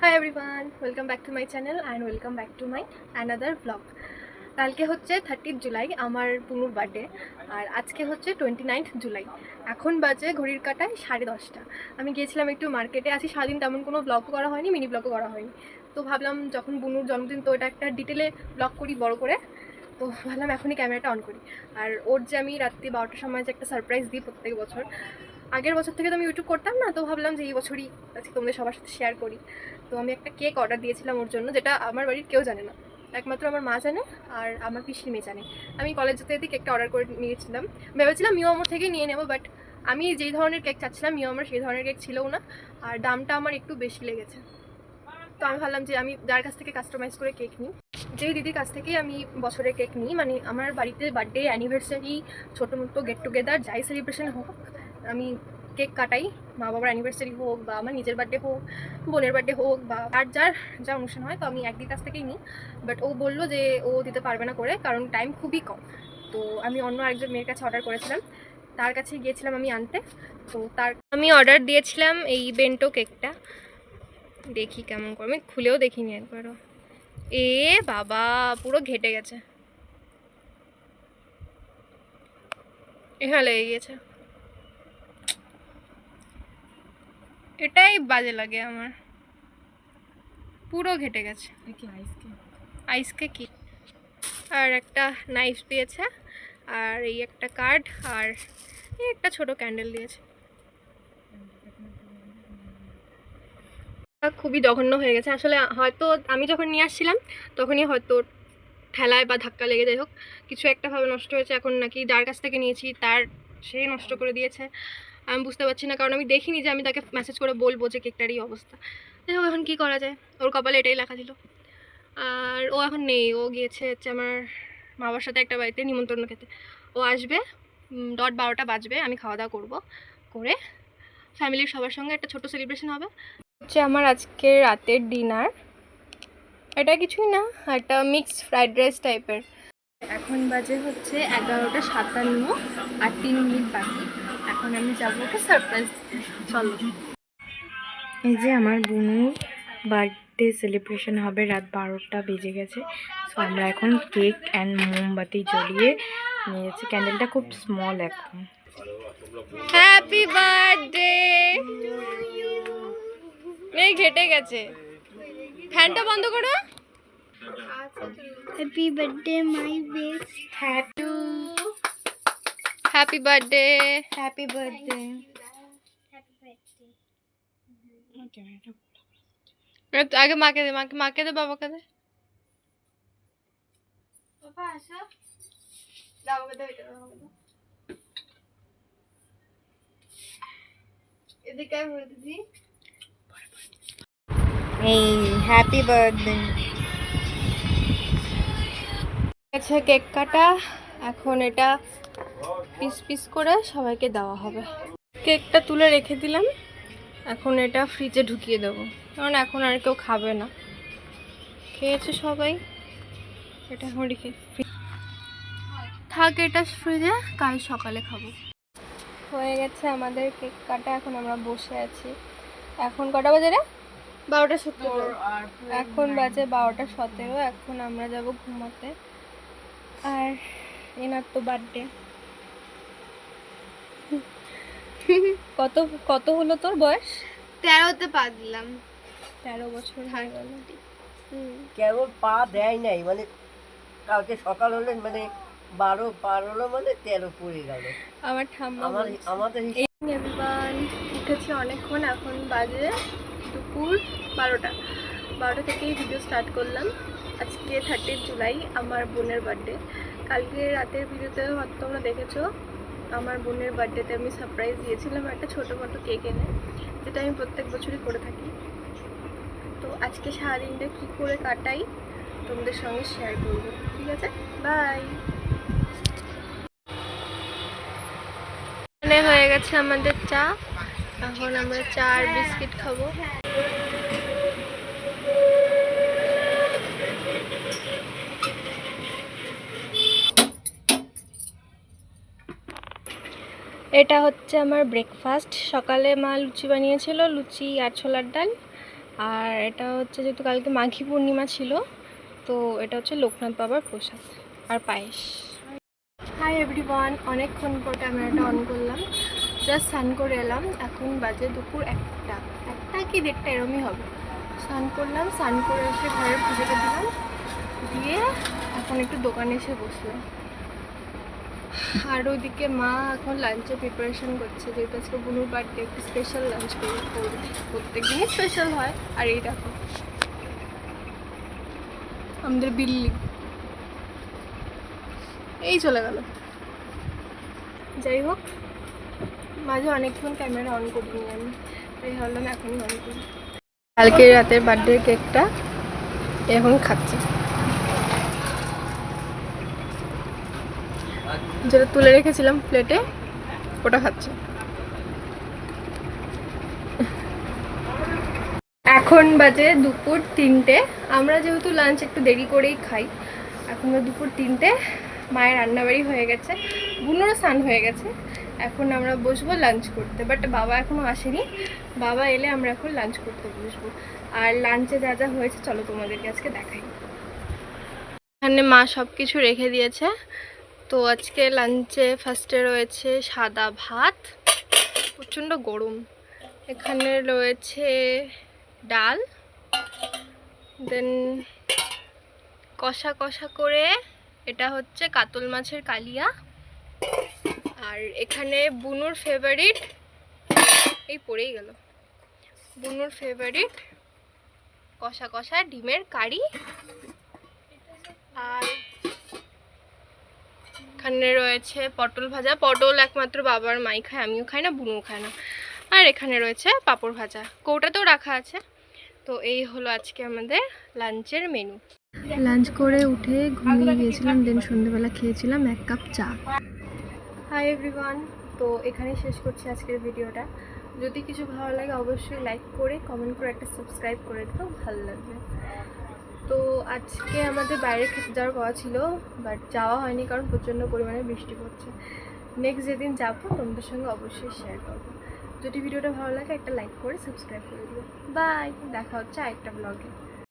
Hi everyone, welcome back to my channel and welcome back to my another blog. কালকে হচ্ছে 30 জুলাই আমার পুনুর birthday, আর আজকে হচ্ছে 29 জুলাই। এখন বাজে ঘড়ির কাঁটায় 10:30। আমি গিয়েছিলাম একটু মার্কেটে। আছি সারাদিন তেমন কোনো ব্লগও করা হয়নি, মিনি ব্লগও করা হয়নি। তো ভাবলাম যখন বুনুর জন্মদিন, তো এটা একটা ডিটেলে ব্লগ করি বড় করে। তো ভাবলাম এখনই ক্যামেরাটা অন করি। আর ওর যে আমি রাত্রি 12টার সময় যে একটা সারপ্রাইজ দিই প্রত্যেক বছর, আগের বছর থেকে তো আমি ইউটিউব করতাম না, তো ভাবলাম যে এই বছরই আজকে তোমাদের সবার সাথে শেয়ার করি। তো আমি একটা কেক অর্ডার দিয়েছিলাম ওর জন্য, যেটা আমার বাড়ির কেউ জানে না, একমাত্র আমার মা জানে আর আমার পিসির মেয়ে জানে। আমি কলেজ যেতে যেতে কেকটা অর্ডার করে নিয়েছিলাম, ভেবেছিলাম মিও আমার থেকে নিয়ে নেবো, বাট আমি যেই ধরনের কেক চাচ্ছিলাম মিও আমার সেই ধরনের কেক ছিলও না, আর দামটা আমার একটু বেশি লেগেছে। তো আমি ভাবলাম যে আমি যার কাছ থেকে কাস্টমাইজ করে কেক নিই, যেই দিদির কাছ থেকেই আমি বছরে কেক নিই, মানে আমার বাড়িতে বার্থডে, অ্যানিভার্সারি, ছোটো মোটো গেট টুগেদার যাই সেলিব্রেশন হোক, আমি কেক কাটাই। মা বাবার অ্যানিভার্সারি হোক বা আমার নিজের বার্থডে হোক, বোনের বার্থডে হোক, বা আর যার যা অনুষ্ঠান হয়, তো আমি একদিন কাছ থেকেই নিই। বাট ও বললো যে ও দিতে পারবে না করে, কারণ টাইম খুবই কম। তো আমি অন্য একজন মেয়ের কাছে অর্ডার করেছিলাম, তার কাছে গিয়েছিলাম আমি আনতে। তো আমি অর্ডার দিয়েছিলাম এই বেন্টো কেকটা। দেখি কেমন করে, আমি খুলেও দেখিনি একবারও। এ বাবা, পুরো ঘেটে গেছে, এখানে লেগে গেছে। এটাই বাজে লাগে আমার, পুরো ঘেটে গেছে। আইসকে কি, আর একটা নাইফ দিয়েছে, আর এই একটা কার্ড, আর এই একটা ছোট ক্যান্ডেল দিয়েছে। খুবই জঘন্য হয়ে গেছে আসলে। হয়তো আমি যখন নিয়ে আসছিলাম তখনই হয়তো ঠেলায় বা ধাক্কা লেগে, যাই হোক কিছু একটা ভাবে নষ্ট হয়েছে। এখন নাকি যার কাছ থেকে নিয়েছি তার সে নষ্ট করে দিয়েছে, আমি বুঝতে পারছি না, কারণ আমি দেখিনি যে আমি তাকে মেসেজ করে বলবো যে কেকটারই অবস্থা। যাই হোক, এখন কী করা যায়, ওর কপালে এটাই লেখা ছিল। আর ও এখন নেই, ও গিয়েছে হচ্ছে আমার মা বাবার সাথে একটা বাড়িতে নিমন্ত্রণ খেতে। ও আসবে 12টা বাজবে, আমি খাওয়া দাওয়া করবো, করে ফ্যামিলির সবার সঙ্গে একটা ছোট সেলিব্রেশন হবে। হচ্ছে আমার আজকের রাতের ডিনার, এটা কিছুই না, একটা মিক্সড ফ্রাইড রাইস টাইপের। এখন বাজে হচ্ছে 11:57 আর 3 মিনিট বাকি। এখন আমি যাবো ওকে সারপ্রাইজ দিতে, চলো। এই যে আমার বোনুর বার্থডে সেলিব্রেশন হবে, রাত 12টা বেজে গেছে। সো আমরা এখন কেক অ্যান্ড মোমবাতি জ্বলিয়ে নিয়েছি। ক্যান্ডেলটা খুব স্মল একদম। Happy birthday. এই ঘেটে গেছে, ফ্যানটা বন্ধ করো। Happy birthday my best. Happy birthday. Happy birthday. আগে মাকে দে, মাকে দে, বাবাকে দে। এই হ্যাপি বার্থডে। আচ্ছা, কেক কাটা, এখন এটা পিস পিস করে সবাইকে দেওয়া হবে। কেকটা তুলে রেখে দিলাম, এখন এটা ফ্রিজে ঢুকিয়ে দেবো, কারণ এখন আর কেউ খাবে না, খেয়েছে সবাই। এটা এখন রেখে থাক, এটা ফ্রিজে, কাল সকালে খাবো। হয়ে গেছে আমাদের কেক কাটা, এখন আমরা বসে আছি। এখন কটা বাজে রে? 12:17। এখন বাজে 12:17। এখন আমরা যাব ঘুমাতে। আর এনার তো বার্থডে। কত কত হলো তোর বয়স? 13তে পা দিলাম। 13 বছর হয়ে গেল। কেবল পা দেয় নাই, মানে কালকে সকাল হলে মানে 12 পার হলো, মানে 13 পড়ে গেল। আমার ঠাম্মা আমাদের এভরিওয়ান, উঠেছি অনেকক্ষণ, এখন বাজে দুপুর 12টা। 12টা থেকেই ভিডিও স্টার্ট করলাম। আজকে 30 জুলাই আমার বোনের বার্থডে। কালকে রাতের ভিডিওতে হয়তো তোমরা দেখেছো, আমার বোনের বার্থডেতে আমি সারপ্রাইজ দিয়েছিলাম একটা ছোটো মোটো কেক এনে, যেটা আমি প্রত্যেক বছরই করে থাকি। তো আজকে সারাদিনটা কী করে কাটাই তোমাদের সঙ্গে শেয়ার করবো, ঠিক আছে? বাই। এখানে হয়ে গেছে আমাদের চা, এখন আমরা চা আর বিস্কিট খাবো। এটা হচ্ছে আমার ব্রেকফাস্ট। সকালে মা লুচি বানিয়েছিল, লুচি আর ছোলার ডাল, আর এটা হচ্ছে যেহেতু কালকে মাঘী পূর্ণিমা ছিল, তো এটা হচ্ছে লোকনাথ বাবার প্রসাদ আর পায়েস। হাই এভরিওয়ান, অনেকক্ষণ পর ক্যামেরাটা অন করলাম। জাস্ট স্নান করে এলাম, এখন বাজে দুপুর 1টা কি 1:30 এরমই হবে। স্নান করলাম, স্নান করে এসে ঘরের পুজোটা দিলাম, দিয়ে এখন একটু দোকানে এসে বসলাম। আর ওইদিকে মা এখন লাঞ্চের প্রিপারেশন করছে, যেহেতু আজকে বুনুর বার্থডে, একটু স্পেশাল লাঞ্চ করবে। প্রত্যেক দিনই স্পেশাল হয়। আর এই দেখো আমাদের বিল্লি এই চলে গেল। যাই হোক, মাঝে অনেকক্ষণ ক্যামেরা অন করিনি আমি, তাই ভাবলাম এখনই অন করি। কালকে রাতের বার্থডে কেকটা এখন খাচ্ছি, যেটা তুলে রেখেছিলাম প্লেটে ওটা খাচ্ছি। এখন বাজে দুপুর 3টে। আমরা যেহেতু লাঞ্চ একটু দেরি করেই খাই, এখন বাজে দুপুর 3টে। মায়ের রান্নাবাড়ি হয়ে গেছে, বুনোরও স্নান হয়ে গেছে। এখন আমরা বসবো লাঞ্চ করতে, বাট বাবা এখনও আসেনি। বাবা এলে আমরা এখন লাঞ্চ করতে বসবো। আর লাঞ্চে যা যা হয়েছে চলো তোমাদেরকে আজকে দেখাই। এখানে মা সব কিছু রেখে দিয়েছে। তো আজকে লাঞ্চে ফার্স্টে রয়েছে সাদা ভাত, প্রচণ্ড গরম। এখানে রয়েছে ডাল, দেন কষা কষা করে এটা হচ্ছে কাতল মাছের কালিয়া। আর এখানে বুনুর ফেভারিট, এই পড়েই গেল, বুনুর ফেভারিট কষা কষা ডিমের কারি। আর এখানে রয়েছে পটল ভাজা। পটল একমাত্র বাবার মাই খায়, আমিও খাই না, বুনুও খায় না। আর এখানে রয়েছে পাঁপড় ভাজা, কৌটাতেও রাখা আছে। তো এই হলো আজকে আমাদের লাঞ্চের মেনু। লাঞ্চ করে উঠে ঘুমিয়ে গিয়েছিলাম, দেন সন্ধ্যেবেলা খেয়েছিলাম 1 কাপ চা। হাই এভরিওয়ান, তো এখানেই শেষ করছি আজকের ভিডিওটা। যদি কিছু ভালো লাগে অবশ্যই লাইক করে কমেন্ট করে একটা সাবস্ক্রাইব করে দিও, ভালো লাগবে। তো আজকে আমাদের বাইরে খেতে যাওয়ার কথা ছিল, বাট যাওয়া হয়নি কারণ প্রচণ্ড পরিমাণে বৃষ্টি পড়ছে। নেক্সট যেদিন যাবো তোমাদের সঙ্গে অবশ্যই শেয়ার করবো। যদি ভিডিওটা ভালো লাগে একটা লাইক করে সাবস্ক্রাইব করে দিও। বাই, দেখা হচ্ছে আরেকটা ব্লগে।